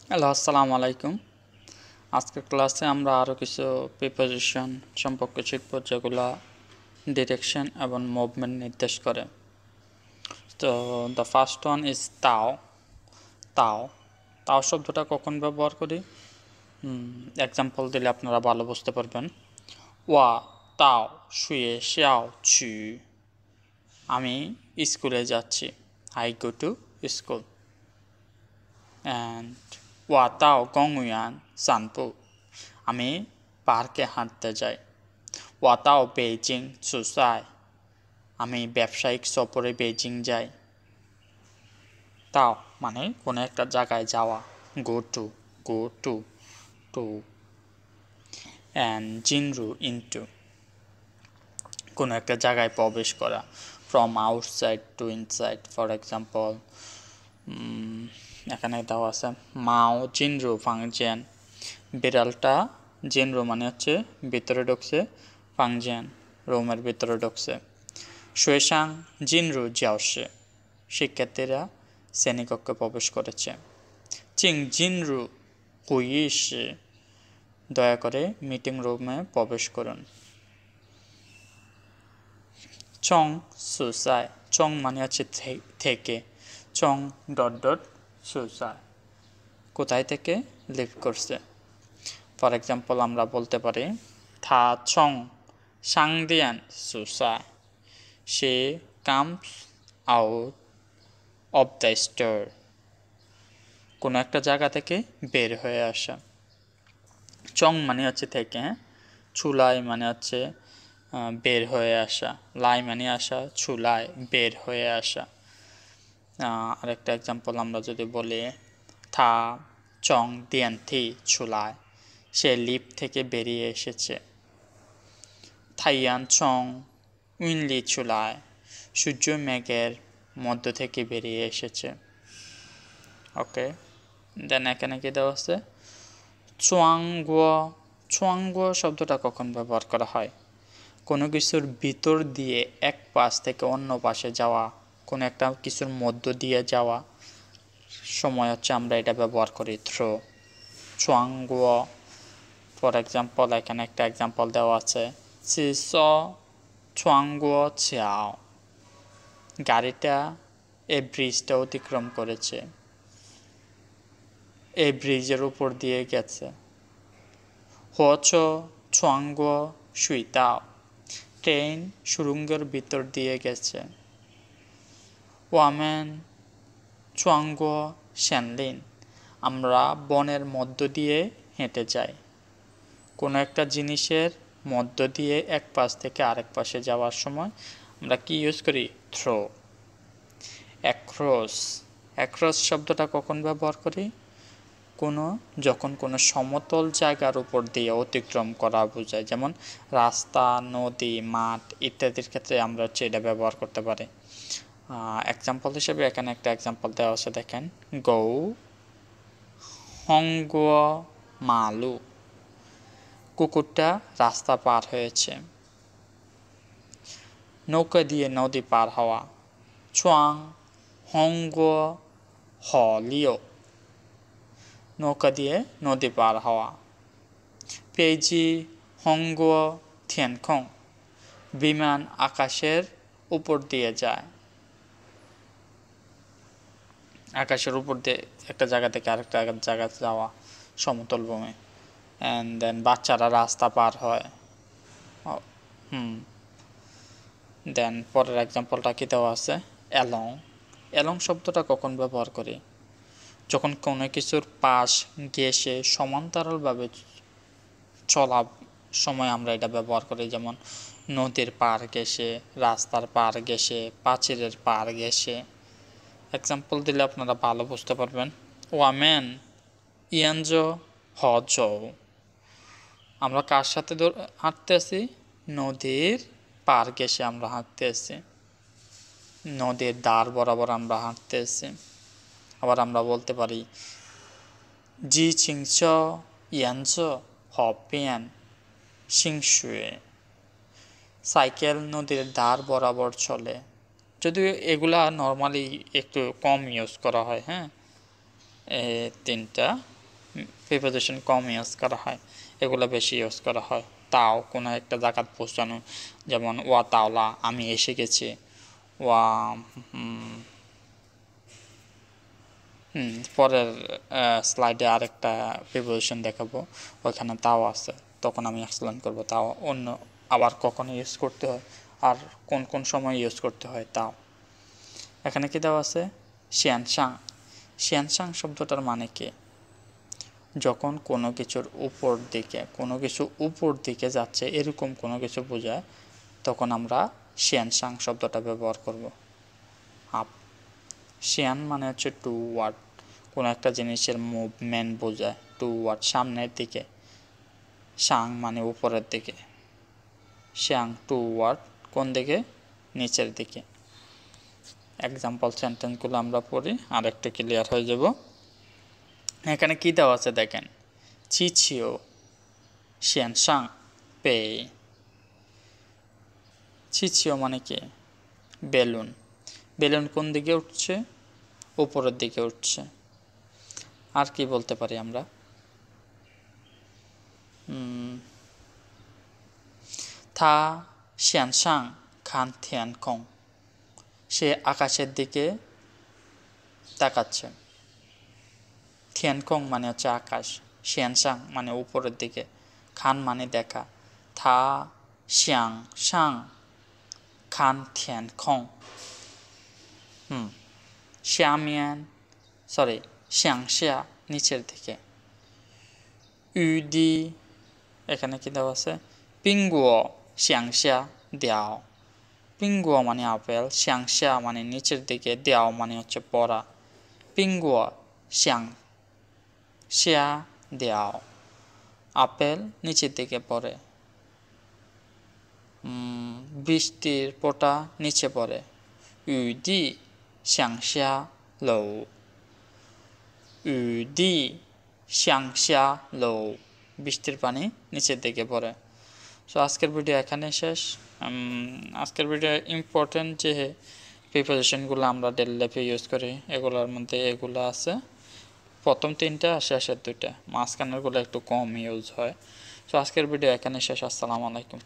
Hello, আসসালামু আলাইকুম। আজকের ক্লাসে আমরা আরও কিছু প্রিপোজিশন সম্পর্কে শিখব, যেগুলো ডিরেকশন এবং মুভমেন্ট নির্দেশ করে। তো দ্য ফার্স্ট ওয়ান ইজ তাও। তাও তাও শব্দটা কখন ব্যবহার করি, এক্সাম্পল দিলে আপনারা ভালো বুঝতে পারবেন। ওয়া তাও শুয়ে শাও চু, আমি স্কুলে যাচ্ছি। I go to school. And ওয়া তাও গংউয়ান সানপু, আমি পার্কে হাঁটতে যাই। ওয়া তাও বেইজিং সুসাই, আমি ব্যবসায়িক সফরে বেইজিং যাই। তাও মানে কোনো একটা জায়গায় যাওয়া, go to, go to, to. And জিনরু ইনটু, কোনো একটা জায়গায় প্রবেশ করা, from outside to inside. For example এখানে দেওয়া আছে মাও জিনরু ফাংজিয়ান, বিড়ালটা জিনরু মানে হচ্ছে ভিতরে ঢুকছে, ফাংজিয়ান রুমের ভিতরে ঢুকছে। শুয়েশাং জিনরু যাওসে, শিক্ষার্থীরা শ্রেণীকক্ষে প্রবেশ করেছে। চিং জিনরু হুইশি, দয়া করে মিটিং রুমে প্রবেশ করুন। চং সুসাই, চং মানে হচ্ছে থেকে, চং ডট ডট সুসাই, কোথায় থেকে লিভ করছে। ফর এক্সাম্পল আমরা বলতে পারি থা চং সাংদিয়ান সুসাই, she comes out of the store, কোনো একটা জায়গা থেকে বের হয়ে আসা। চং মানে হচ্ছে থেকে, চুলাই মানে হচ্ছে বের হয়ে আসা, লাই মানে আসা, চুলাই বের হয়ে আসা। আরেকটা এক্সাম্পল আমরা যদি বলি থা চং দিয়ান্থি চুলাই, সে লিফট থেকে বেরিয়ে এসেছে। থাইয়ান চং উইনলি চুলাই, সূর্য মেঘের মধ্য থেকে বেরিয়ে এসেছে। ওকে, দেন এখানে কি দেওয়া আছে চুয়াংগুয়া। চুয়াংগুয়া শব্দটা কখন ব্যবহার করা হয়? কোনো কিছুর ভিতর দিয়ে এক পাশ থেকে অন্য পাশে যাওয়া, কোনো একটা কিছুর মধ্য দিয়ে যাওয়া সময় হচ্ছে আমরা এটা ব্যবহার করি থ্রো, চুয়াংগুয়া। ফর এক্সাম্পল এখানে একটা এক্সাম্পল দেওয়া আছে চিস চুয়াংগুয়া ছিয়াও, গাড়িটা এই ব্রিজটা অতিক্রম করেছে, এই ব্রিজের উপর দিয়ে গেছে। হচ চুয়াংগুয়া সুইতাও, ট্রেন সুড়ঙ্গের ভিতর দিয়ে গেছে। ওয়ামেন চুয়াংগুয়া শ্যানলিন, আমরা বনের মধ্য দিয়ে হেঁটে যাই। কোনো একটা জিনিসের মধ্য দিয়ে এক পাশ থেকে আরেক পাশে যাওয়ার সময় আমরা কি ইউজ করি? থ্রো। অ্যাক্রস, অ্যাক্রস শব্দটা কখন ব্যবহার করি? যখন কোনো সমতল জায়গার উপর দিয়ে অতিক্রম করা বোঝায়, যেমন রাস্তা, নদী, মাঠ ইত্যাদির ক্ষেত্রে আমরা হচ্ছে এটা ব্যবহার করতে পারি। এক্সাম্পল হিসেবে এখানে একটা এক্সাম্পল দেওয়া আছে, দেখেন গৌ হংগুয়া মালু, কুকুরটা রাস্তা পার হয়েছে। নৌকা দিয়ে নদী পার হওয়া, চুয়াং হংগুয়া হলিও, নৌকা দিয়ে নদী পার হওয়া। পেজি হংগুয়া থিয়ানখং, বিমান আকাশের উপর দিয়ে যায়। আকাশের উপর দিয়ে একটা জায়গা থেকে আরেকটা জায়গা যাওয়া, সমতল ভূমি। অ্যান্ড দেন বাচ্চারা রাস্তা পার হয়। দেন পরের এক্সাম্পলটা কি দেওয়া আছে অ্যালং। অ্যালং শব্দটা কখন ব্যবহার করি? যখন কোনো কিছুর পাশ ঘেঁষে সমান্তরালভাবে চলা সময় আমরা এটা ব্যবহার করি, যেমন নদীর পার ঘেঁষে, রাস্তার পার ঘেঁষে, প্রাচীরের পার ঘেঁষে। এক্সাম্পল দিলে আপনারা ভালো বুঝতে পারবেন। ওয়ামেন ইয়ানজো হজৌ, আমরা কার সাথে হাঁটতে আছি? নদীর পার ঘেঁষে আমরা হাঁটতে আছি, নদীর ধার বরাবর আমরা হাঁটতে আছি। আবার আমরা বলতে পারি জি চিংচ ইয়ানজো হপিয়ান সিংশুয়ে, সাইকেল নদীর ধার বরাবর চলে। যদিও এগুলা নর্মালি একটু কম ইউজ করা হয়। হ্যাঁ, তিনটা প্রিপোজিশন কম ইউজ করা হয়, এগুলো বেশি ইউজ করা হয়। তাও কোনো একটা জায়গাত পৌঁছানো, যেমন ওয়া তাওলা আমি এসে গেছি, ওয়া পরের স্লাইডে আরেকটা প্রিপোজিশন দেখাবো, ওইখানে তাও আছে, তখন আমি এক্সপ্লেন করব তাও অন্য আবার কখন ইউজ করতে হয় আর কোন কোন সময় ইউজ করতে হয় তাও। এখানে কি দেওয়া আছে? শিয়ানসাং। শিয়ানসাং শব্দটার মানে কি? যখন কোনো কিছুর উপর দিকে, কোনো কিছু উপর দিকে যাচ্ছে এরকম কোনো কিছু বোঝায়, তখন আমরা শিয়ানসাং শব্দটা ব্যবহার করব। আপ। শিয়ান মানে হচ্ছে টু ওয়ার্ড, কোনো একটা জিনিসের মুভমেন্ট বোঝায়, টু ওয়ার্ড সামনের দিকে। সাং মানে উপরের দিকে, শিয়াং টু ওয়ার্ড কোন দিকে? নিচের দিকে। এক্সাম্পল সেন্টেন্সগুলো আমরা পড়ি আর একটু ক্লিয়ার হয়ে যাব। এখানে কি দেওয়া আছে দেখেন, চিচিও শিয়ানসাং পে। চিচিও মানে কি? বেলুন। বেলুন কোন দিকে উঠছে? উপরের দিকে উঠছে। আর কি বলতে পারি আমরা? থা শিয়ানসাং খান থিয়ানকং, সে আকাশের দিকে তাকাচ্ছে। থিয়ানকং মানে হচ্ছে আকাশ, শিয়ানসাং মানে উপরের দিকে, খান মানে দেখা। থা শিয়াং সাং খান থিয়ানকং। শ্যামিয়ান শিয়াংশিয়া নিচের দিকে। ইউডি এখানে কি দেওয়া আছে? পিঙ্গুও শিয়াংশিয়া দেও। পিঙ্গুও মানে আপেল, শিয়াংশিয়া মানে নিচের দিকে, দেও মানে হচ্ছে পড়া। পিঙ্গুও শিয়াংশিয়া দেও, আপেল নিচের দিকে পড়ে। বৃষ্টির ফোঁটা নিচে পড়ে। ইউডি শিয়াংশিয়া লৌ। ইউডি শিয়াংশিয়া লৌ, বৃষ্টির পানি নিচের দিকে পড়ে। সো আজকের ভিডিও এখানে শেষ। আজকের ভিডিও ইম্পর্টেন্ট যে প্রিপোজিশনগুলো আমরা ডেইলি লাইফে ইউজ করি, এগুলোর মধ্যে এগুলো আছে। প্রথম 3টা আর শেষের 2টা, মাঝখানেরগুলো একটু কম ইউজ হয়। সো আজকের ভিডিও এখানে শেষ। আসসালামু আলাইকুম।